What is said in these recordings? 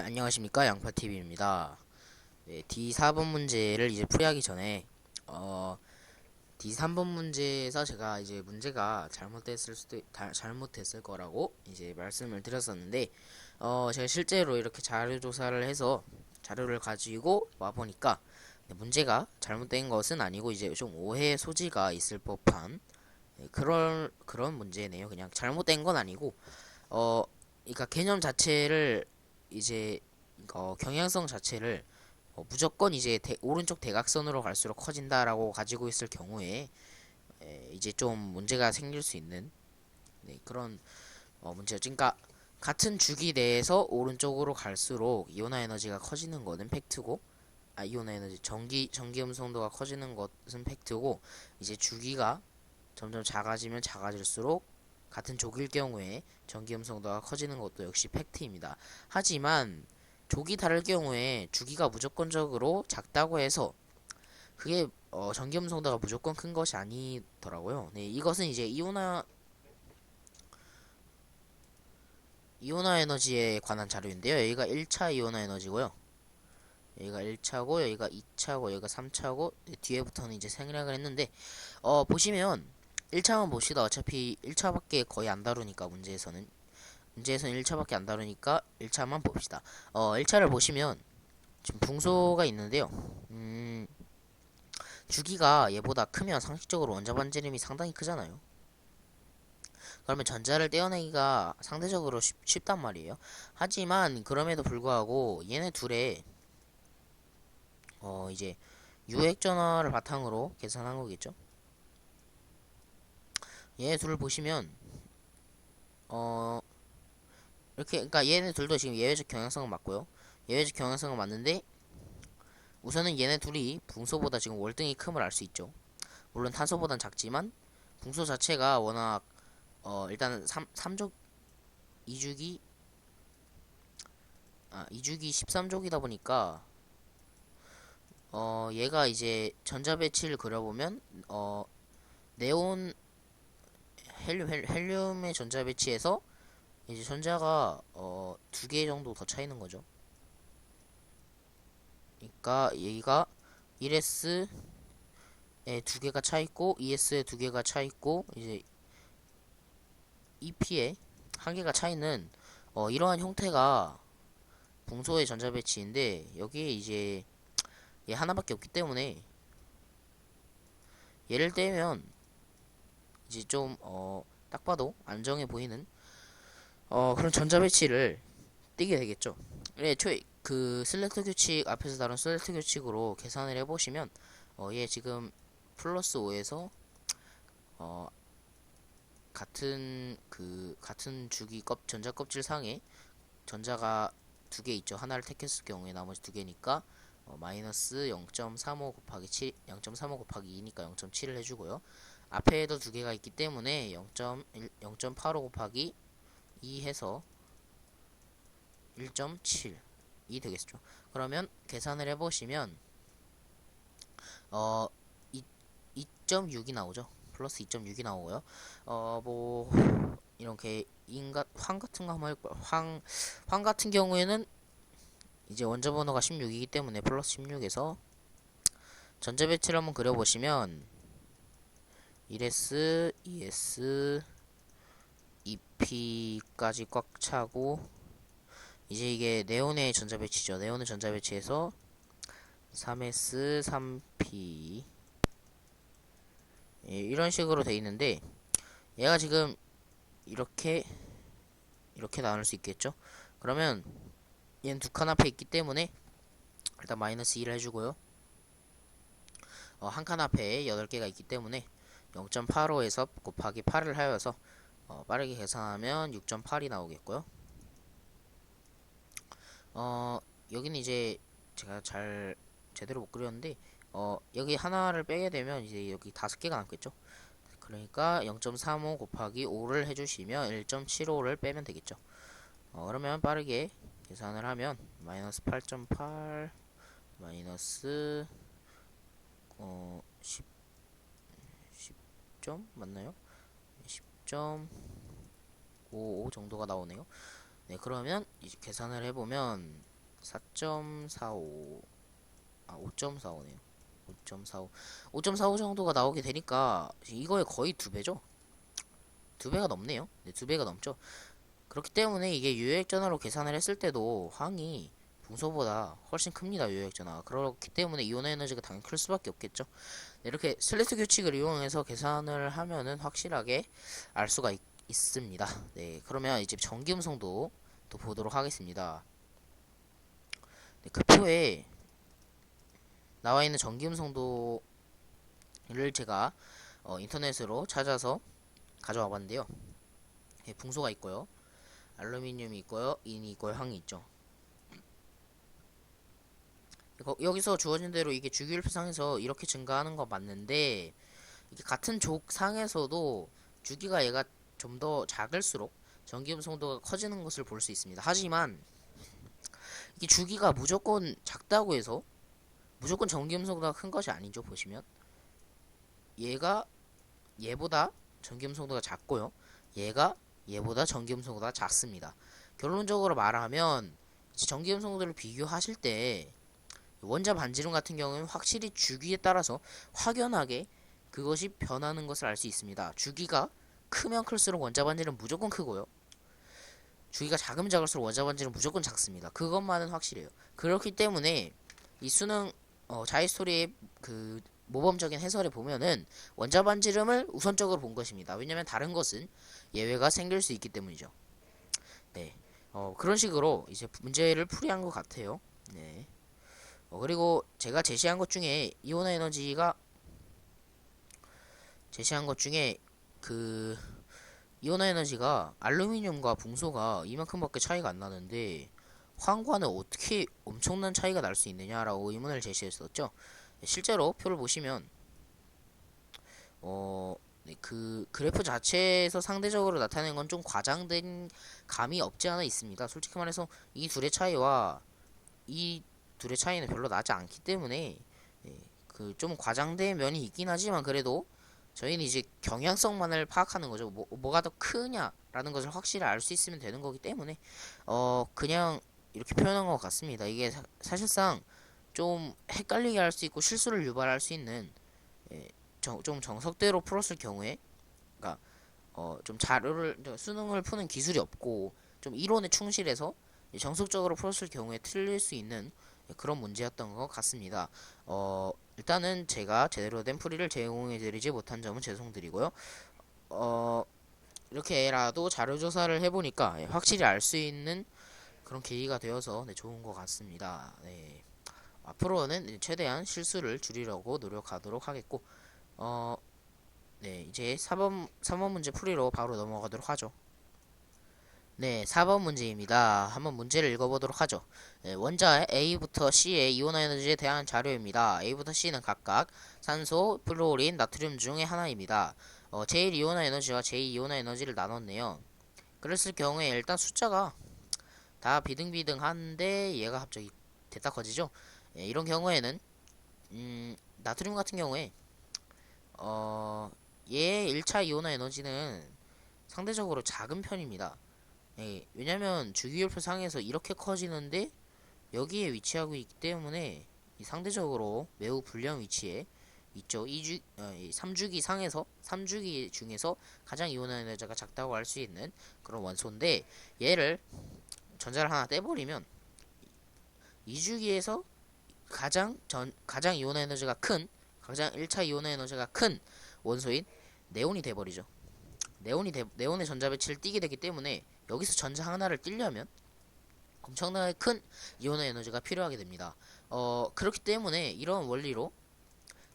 안녕하십니까, 양파TV입니다. 네, D4번 문제를 이제 풀이하기 전에 D3번 문제에서 제가 이제 문제가 잘못됐을 거라고 이제 말씀을 드렸었는데 제가 실제로 이렇게 자료 조사를 해서 자료를 가지고 와 보니까 문제가 잘못된 것은 아니고 이제 좀 오해 소지가 있을 법한 그런 문제네요. 그냥 잘못된 건 아니고 어 그러니까 개념 자체를 이제 경향성 자체를 무조건 이제 오른쪽 대각선으로 갈수록 커진다라고 가지고 있을 경우에 이제 좀 문제가 생길 수 있는 그런 문제죠. 그러니까 같은 주기 내에서 오른쪽으로 갈수록 이온화 에너지가 커지는 것은 팩트고, 이온화 에너지 전기 음성도가 커지는 것은 팩트고, 이제 주기가 점점 작아지면 작아질수록 같은 족일 경우에 전기 음성도가 커지는 것도 역시 팩트입니다. 하지만 족이 다를 경우에 주기가 무조건적으로 작다고 해서 그게 전기 음성도가 무조건 큰 것이 아니더라고요. 네, 이것은 이제 이온화 에너지에 관한 자료인데요. 여기가 1차 이온화 에너지고요. 여기가 1차고 여기가 2차고 여기가 3차고 뒤에부터는 이제 생략을 했는데 보시면 1차만 봅시다. 어차피 1차밖에 거의 안 다루니까 문제에서는 1차밖에 안 다루니까 1차만 봅시다. 1차를 보시면 지금 붕소가 있는데요. 주기가 얘보다 크면 상식적으로 원자 반지름이 상당히 크잖아요. 그러면 전자를 떼어내기가 상대적으로 쉽단 말이에요. 하지만 그럼에도 불구하고 얘네 둘의 이제 유액 전화를 바탕으로 계산한 거겠죠. 얘네 둘을 보시면 어 이렇게, 그러니까 얘네 둘도 지금 예외적 경향성은 맞고요. 예외적 경향성은 맞는데 우선은 얘네 둘이 붕소보다 지금 월등히 큼을 알 수 있죠. 물론 탄소보단 작지만 붕소 자체가 워낙 일단 3족 2주기 2주기 13족이다 보니까 얘가 이제 전자 배치를 그려보면 네온 헬륨의 전자 배치에서 이제 전자가 두 개 정도 더 차이는 거죠. 그러니까 얘가 1s에 두 개가 차 있고 2s에 두 개가 차 있고 이제 EP에 한 개가 차 있는 이러한 형태가 붕소의 전자 배치인데 여기에 이제 얘 하나밖에 없기 때문에 얘를 떼면 이제 좀 딱 봐도 안정해 보이는 그런 전자 배치를 띄게 되겠죠. 애초에 그 슬래트 규칙 앞에서 다룬 슬래트 규칙으로 계산을 해보시면 얘 지금 플러스 5에서 어, 같은 주기 전자 껍질 상에 전자가 두 개 있죠. 하나를 택했을 경우에 나머지 두 개니까 마이너스 0.35 곱하기 7, 0.35 곱하기 2니까 0.7을 해주고요. 앞에도 두 개가 있기 때문에 0.85 곱하기 2 해서 1.7이 되겠죠. 그러면 계산을 해보시면 어 2.6이 나오죠. 플러스 2.6이 나오고요. 뭐 이렇게 황 같은 거 한번 해볼까요? 황 같은 경우에는 이제 원자 번호가 16이기 때문에 플러스 16에서 전자 배치를 한번 그려보시면 1s, 2s, 2p까지 꽉 차고 이제 이게 네온의 전자 배치죠. 네온의 전자 배치에서 3s, 3p 이런 식으로 돼 있는데 얘가 지금 이렇게 나눌 수 있겠죠. 그러면 얘는 두 칸 앞에 있기 때문에 일단 마이너스 2를 해주고요. 한 칸 앞에 8개가 있기 때문에 0.85에서 곱하기 8을 하여서 빠르게 계산하면 6.8이 나오겠고요. 여기는 이제 제가 잘 제대로 못 그렸는데 여기 하나를 빼게 되면 이제 여기 5개가 남겠죠. 그러니까 0.35 곱하기 5를 해주시면 1.75를 빼면 되겠죠. 그러면 빠르게 계산을 하면 마이너스 8.8 마이너스 10 10점 맞나요? 10.55 정도가 나오네요. 네, 그러면 이제 계산을 해보면 4.45 5.45네요. 5.45 5.45 정도가 나오게 되니까 이거의 거의 두 배죠. 두 배가 넘네요. 네, 두 배가 넘죠. 그렇기 때문에 이게 유효액전화로 계산을 했을 때도 황이 붕소보다 훨씬 큽니다. 유효액전화가. 그렇기 때문에 이온 에너지가 당연히 클 수밖에 없겠죠. 네, 이렇게 슬래트 규칙을 이용해서 계산을 하면은 확실하게 알 수가 있습니다. 네, 그러면 이제 전기음성도 또 보도록 하겠습니다. 네, 그 표에 나와 있는 전기음성도를 제가 인터넷으로 찾아서 가져와 봤는데요. 네, 붕소가 있고요. 알루미늄이 있고요. 인이 있고요. 항이 있죠. 여기서 주어진 대로 이게 주기율표상에서 이렇게 증가하는 거 맞는데, 이게 같은 족상에서도 주기가 얘가 좀 더 작을수록 전기음성도가 커지는 것을 볼 수 있습니다. 하지만 이게 주기가 무조건 작다고 해서 무조건 전기음성도가 큰 것이 아니죠. 보시면 얘가 얘보다 전기음성도가 작고요. 얘가 얘보다 전기음성도가 작습니다. 결론적으로 말하면 전기음성도를 비교하실 때 원자 반지름 같은 경우는 확실히 주기에 따라서 확연하게 그것이 변하는 것을 알 수 있습니다. 주기가 크면 클수록 원자 반지름 무조건 크고요. 주기가 작으면 작을수록 원자 반지름 무조건 작습니다. 그것만은 확실해요. 그렇기 때문에 이 수능 자이스토리의 그 모범적인 해설에 보면은 원자 반지름을 우선적으로 본 것입니다. 왜냐면 다른 것은 예외가 생길 수 있기 때문이죠. 네. 그런 식으로 이제 문제를 풀이한 것 같아요. 네. 그리고 제가 제시한 것 중에 그 이온화 에너지가 알루미늄과 붕소가 이만큼밖에 차이가 안 나는데 황과는 어떻게 엄청난 차이가 날 수 있느냐라고 의문을 제시했었죠. 실제로 표를 보시면 네, 그 그래프 자체에서 상대적으로 나타내는 건 좀 과장된 감이 없지 않아 있습니다. 솔직히 말해서 이 둘의 차이와 이 둘의 차이는 별로 나지 않기 때문에 그 좀 과장된 면이 있긴 하지만 그래도 저희는 이제 경향성만을 파악하는 거죠. 뭐가 더 크냐라는 것을 확실히 알 수 있으면 되는 거기 때문에 그냥 이렇게 표현한 것 같습니다. 이게 사실상 좀 헷갈리게 할 수 있고 실수를 유발할 수 있는 예, 좀 정석대로 풀었을 경우에 그러니까 좀 자료를 수능을 푸는 기술이 없고 좀 이론에 충실해서 정석적으로 풀었을 경우에 틀릴 수 있는 그런 문제였던 것 같습니다. 일단은 제가 제대로 된 풀이를 제공해드리지 못한 점은 죄송드리고요. 어, 이렇게라도 자료조사를 해보니까 확실히 알 수 있는 그런 계기가 되어서 좋은 것 같습니다. 네. 앞으로는 최대한 실수를 줄이려고 노력하도록 하겠고, 네, 이제 3번 문제 풀이로 바로 넘어가도록 하죠. 네, 4번 문제입니다. 한번 문제를 읽어보도록 하죠. 네, 원자 A부터 C의 이온 에너지에 대한 자료입니다. A부터 C는 각각 산소, 플루오린, 나트륨 중에 하나입니다. 제1 이온 에너지와 제2 이온 에너지를 나눴네요. 그랬을 경우에 일단 숫자가 다 비등비등한데 얘가 갑자기 됐다 커지죠. 이런 경우에는 나트륨 같은 경우에 얘의 1차 이온 에너지는 상대적으로 작은 편입니다. 왜냐면 주기율표 상에서 이렇게 커지는데 여기에 위치하고 있기 때문에 상대적으로 매우 불리한 위치에 있죠. 3주기 상에서 3주기 중에서 가장 이온 에너지가 작다고 할 수 있는 그런 원소인데 얘를 전자를 하나 떼버리면 2주기에서 가장 이온 에너지가 큰 가장 1차 이온 에너지가 큰 원소인 네온이 돼버리죠. 네온의 전자 배치를 띠게 되기 때문에 여기서 전자 하나를 띠려면 엄청나게 큰 이온의 에너지가 필요하게 됩니다. 그렇기 때문에 이런 원리로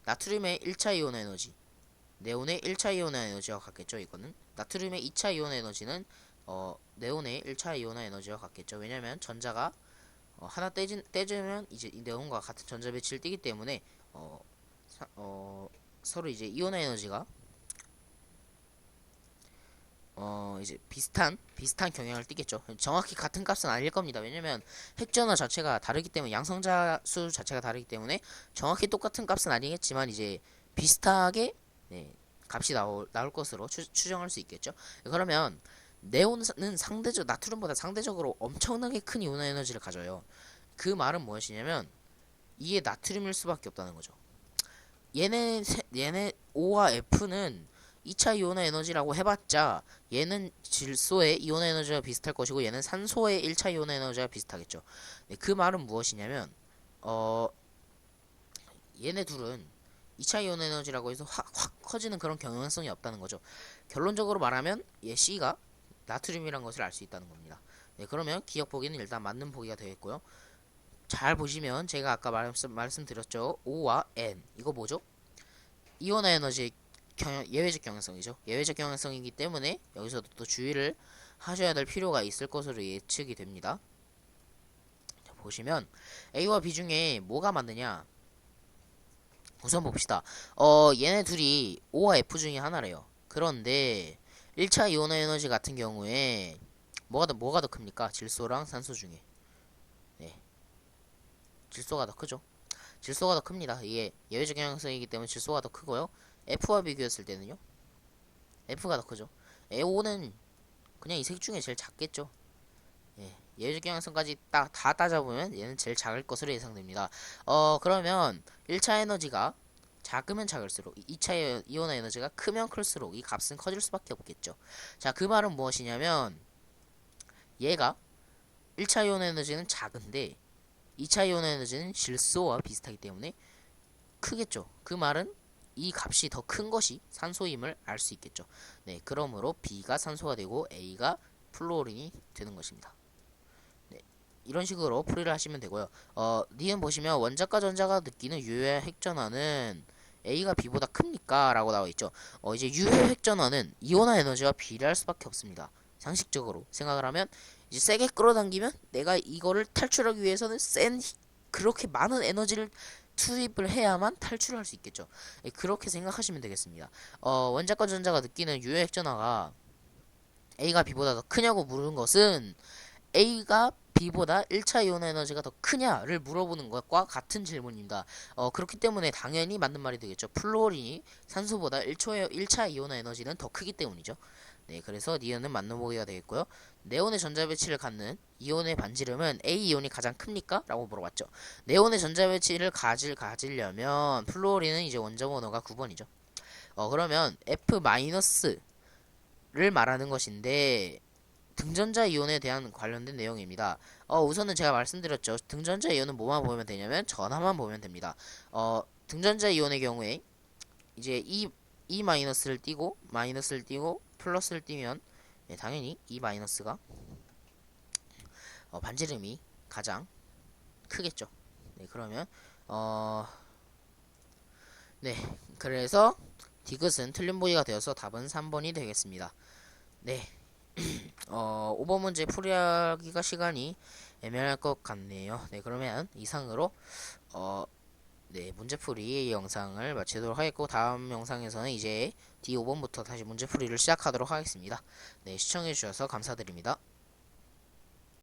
나트륨의 1차 이온 에너지, 네온의 1차 이온 에너지와 같겠죠. 이거는 나트륨의 2차 이온 에너지는 네온의 1차 이온 에너지와 같겠죠. 왜냐면 전자가 하나 떼주면 이제 이 네온과 같은 전자 배치를 띠기 때문에 서로 이제 이온 에너지가 이제 비슷한 경향을 띠겠죠. 정확히 같은 값은 아닐 겁니다. 왜냐면 핵전화 자체가 다르기 때문에 양성자 수 자체가 다르기 때문에 정확히 똑같은 값은 아니겠지만 이제 비슷하게 네, 값이 나올 것으로 추정할 수 있겠죠. 그러면 네온은 나트륨보다 상대적으로 엄청나게 큰 이온 에너지를 가져요. 그 말은 무엇이냐면 이게 나트륨일 수밖에 없다는 거죠. 얘네 O와 F는 2차 이온화 에너지라고 해봤자 얘는 질소의 이온화 에너지가 비슷할 것이고 얘는 산소의 1차 이온화 에너지가 비슷하겠죠. 네, 그 말은 무엇이냐면 얘네 둘은 2차 이온 에너지라고 해서 확 커지는 그런 경향성이 없다는 거죠. 결론적으로 말하면 얘 C가 나트륨이란 것을 알 수 있다는 겁니다. 네, 그러면 기억 보기는 일단 맞는 보기가 되겠고요. 잘 보시면 제가 아까 말씀드렸죠. O와 N 이거 뭐죠? 이온화 에너지의 예외적 경향성이죠. 예외적 경향성이기 때문에 여기서도 또 주의를 하셔야 될 필요가 있을 것으로 예측이 됩니다. 자, 보시면 A와 B 중에 뭐가 맞느냐? 우선 봅시다. 얘네 둘이 O와 F 중에 하나래요. 그런데 1차 이온화 에너지 같은 경우에 뭐가 더 큽니까? 질소랑 산소 중에. 네. 질소가 더 크죠. 질소가 더 큽니다. 이게 예외적 경향성이기 때문에 질소가 더 크고요. F와 비교했을 때는요. F가 더 크죠. O는 그냥 이 색 중에 제일 작겠죠. 예. 예외적 경향성까지 다 따져보면 얘는 제일 작을 것으로 예상됩니다. 그러면 1차 에너지가 작으면 작을수록 2차 이온화 에너지가 크면 클수록 이 값은 커질 수밖에 없겠죠. 자, 그 말은 무엇이냐면 얘가 1차 이온화 에너지는 작은데 2차 이온화 에너지는 질소와 비슷하기 때문에 크겠죠. 그 말은 이 값이 더 큰 것이 산소임을 알 수 있겠죠. 네, 그러므로 B가 산소가 되고 A가 플루오린이 되는 것입니다. 네, 이런 식으로 풀이를 하시면 되고요. 니은 보시면 원자과 전자가 느끼는 유해 핵전환은 A가 B보다 큽니까? 라고 나와있죠. 이제 유해 핵전환은 이온화 에너지와 비례할 수밖에 없습니다. 상식적으로 생각을 하면 이제 세게 끌어당기면 내가 이거를 탈출하기 위해서는 그렇게 많은 에너지를 투입을 해야만 탈출할 수 있겠죠. 그렇게 생각하시면 되겠습니다. 원자과 전자가 느끼는 유해 핵전화가 A가 B보다 더 크냐고 물은 것은 A가 B보다 1차 이온 에너지가 더 크냐를 물어보는 것과 같은 질문입니다. 그렇기 때문에 당연히 맞는 말이 되겠죠. 플루오린이 산소보다 1차 이온 에너지는 더 크기 때문이죠. 네, 그래서 니은은 맞는 보기가 되겠고요. 네온의 전자배치를 갖는 이온의 반지름은 A 이온이 가장 큽니까? 라고 물어봤죠. 네온의 전자배치를 가지려면 플루오린은 이제 원자 번호가 9번이죠. 그러면 F-를 말하는 것인데 등전자 이온에 대한 관련된 내용입니다. 우선은 제가 말씀드렸죠. 등전자 이온은 뭐만 보면 되냐면 전하만 보면 됩니다. 등전자 이온의 경우에 이제 E 마이너스를 띄고 플러스를 띄면 당연히 E 마이너스가 반지름이 가장 크겠죠. 네, 그러면 네, 그래서 디귿은 틀린 보기가 되어서 답은 3번이 되겠습니다. 네. 5번 문제 풀이하기가 시간이 애매할 것 같네요. 네, 그러면 이상으로 네, 문제풀이 영상을 마치도록 하겠고 다음 영상에서는 이제 D5번부터 다시 문제풀이를 시작하도록 하겠습니다. 네, 시청해주셔서 감사드립니다.